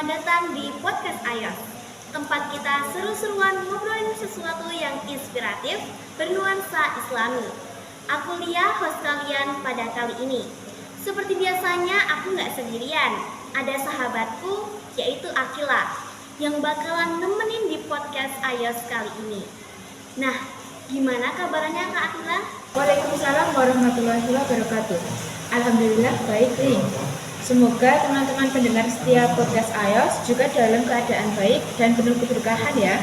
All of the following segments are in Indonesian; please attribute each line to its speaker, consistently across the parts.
Speaker 1: selamat datang di Podcast Ayos. Tempat kita seru-seruan ngobrolin sesuatu yang inspiratif bernuansa Islami. Aku Lia, host kalian pada kali ini. Seperti biasanya aku nggak sendirian, ada sahabatku yaitu Akila yang bakalan nemenin di Podcast Ayos kali ini. Nah, gimana kabarnya Kak Akila?
Speaker 2: Waalaikumsalam warahmatullahi wabarakatuh. Alhamdulillah baik nih. Semoga teman-teman pendengar setiap podcast Ayos juga dalam keadaan baik dan penuh keberkahan ya.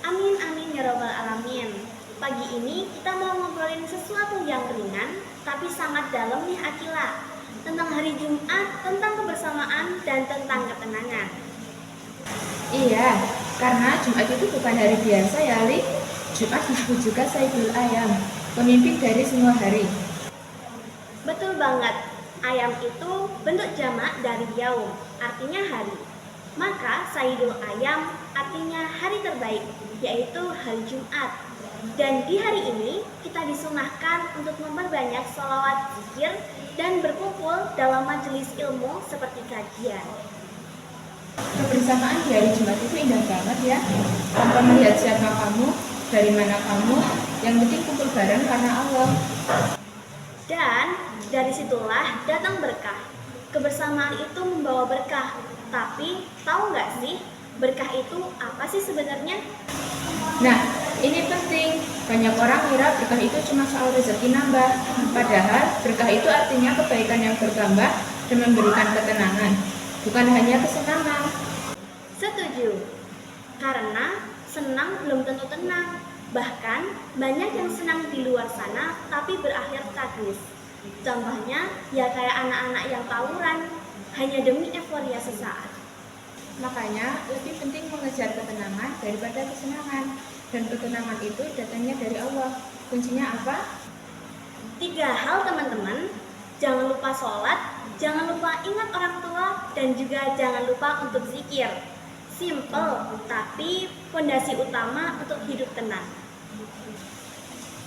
Speaker 1: Amin amin ya robbal alamin. Pagi ini kita mau ngobrolin sesuatu yang ringan tapi sangat dalam nih Akila. Tentang hari Jumat, tentang kebersamaan dan tentang ketenangan.
Speaker 2: Iya, karena Jumat itu bukan hari biasa ya, Li. Jumat disebut juga Sayyidul Ayam, pemimpin dari semua hari.
Speaker 1: Betul banget. Ayam itu bentuk jamak dari yaum, artinya hari. Maka Sayyidul Ayam artinya hari terbaik, yaitu hari Jumat. Dan di hari ini kita disunahkan untuk memperbanyak sholawat zikir dan berkumpul dalam majelis ilmu seperti kajian.
Speaker 2: Kebersamaan di hari Jumat itu indah banget ya. Tanpa melihat siapa kamu, dari mana kamu, yang penting kumpul bareng karena Allah.
Speaker 1: Dan dari situlah datang berkah. Kebersamaan itu membawa berkah. Tapi tahu nggak sih berkah itu apa sih sebenarnya?
Speaker 2: Nah, ini penting. Banyak orang kira berkah itu cuma soal rezeki nambah. Padahal berkah itu artinya kebaikan yang bertambah dan memberikan ketenangan. Bukan hanya kesenangan.
Speaker 1: Setuju. Karena senang belum tentu tenang. Bahkan banyak yang senang di luar sana tapi berakhir tragis. Contohnya ya kayak anak-anak yang tawuran hanya demi euforia sesaat.
Speaker 2: Makanya lebih penting mengejar ketenangan daripada kesenangan. Dan ketenangan itu datangnya dari Allah. Kuncinya apa?
Speaker 1: 3 hal teman-teman. Jangan lupa sholat, jangan lupa ingat orang tua, dan juga jangan lupa untuk zikir. Simple, tapi fondasi utama untuk hidup tenang.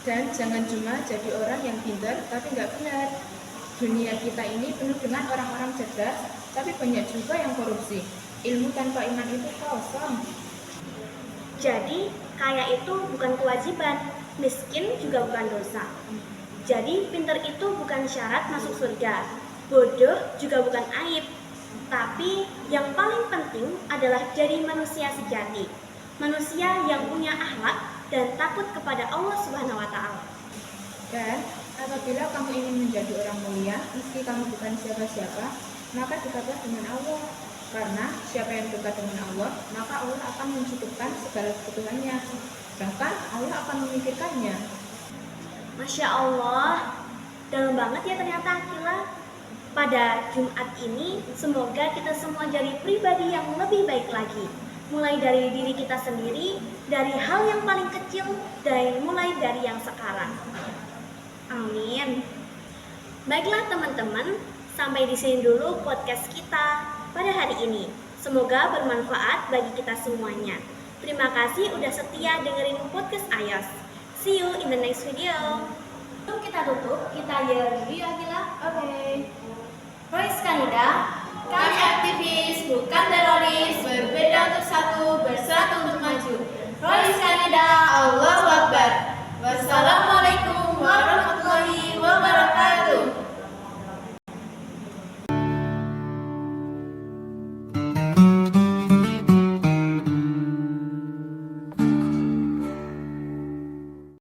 Speaker 2: Dan jangan cuma jadi orang yang pintar tapi nggak benar. Dunia kita ini penuh dengan orang-orang cerdas, tapi banyak juga yang korupsi. Ilmu tanpa iman itu kosong.
Speaker 1: Jadi, kaya itu bukan kewajiban, miskin juga bukan dosa. Jadi, pintar itu bukan syarat masuk surga, bodoh juga bukan aib. Tapi, yang paling penting adalah jadi manusia sejati. Manusia yang punya akhlak dan takut kepada Allah Subhanahu wa Ta'ala.
Speaker 2: Dan apabila kamu ingin menjadi orang mulia, meski kamu bukan siapa-siapa, maka dekatlah dengan Allah. Karena siapa yang dekat dengan Allah, maka Allah akan mencukupkan segala kebutuhannya. Bahkan Allah akan memikirkannya.
Speaker 1: Masya Allah, dalam banget ya ternyata Akila. Pada Jumat ini, semoga kita semua jadi pribadi yang lebih baik lagi. Mulai dari diri kita sendiri, dari hal yang paling kecil, dan mulai dari yang sekarang. Amin. Baiklah teman-teman, sampai di sini dulu podcast kita pada hari ini. Semoga bermanfaat bagi kita semuanya. Terima kasih udah setia dengerin podcast Ayos. See you in the next video. Sebelum kita tutup, kita yell dulu ya Gila.
Speaker 2: Oke.
Speaker 1: Royce Kanida, kami aktivis bukan dari